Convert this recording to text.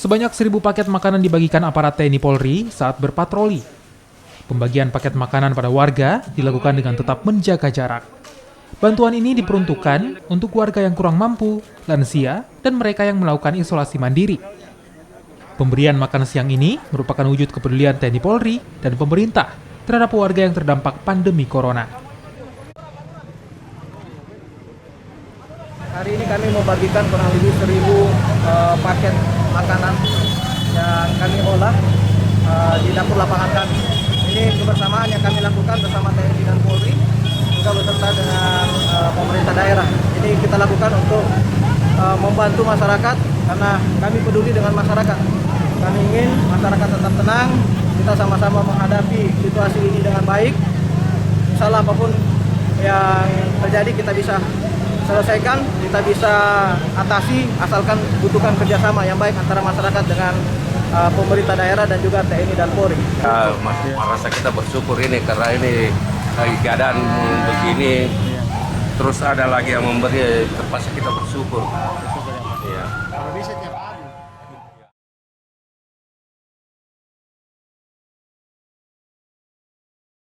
Sebanyak 1.000 paket makanan dibagikan aparat TNI Polri saat berpatroli. Pembagian paket makanan pada warga dilakukan dengan tetap menjaga jarak. Bantuan ini diperuntukkan untuk warga yang kurang mampu, lansia, dan mereka yang melakukan isolasi mandiri. Pemberian makan siang ini merupakan wujud kepedulian TNI Polri dan pemerintah terhadap warga yang terdampak pandemi corona. Hari ini kami membagikan kurang lebih 1.000 paket makanan yang kami olah di dapur lapangan kami. Ini kebersamaan yang kami lakukan bersama TNI dan Polri, juga beserta dengan pemerintah daerah. Ini kita lakukan untuk membantu masyarakat karena kami peduli dengan masyarakat. Kami ingin masyarakat tetap tenang, kita sama-sama menghadapi situasi ini dengan baik. Insyaallah apapun yang terjadi kita bisa selesaikan, kita bisa atasi, asalkan butuhkan kerjasama yang baik antara masyarakat dengan pemerintah daerah dan juga TNI dan Polri. Merasa kita bersyukur ini karena ini keadaan begini, terus ada lagi yang memberi, terpaksa kita bersyukur. Ya.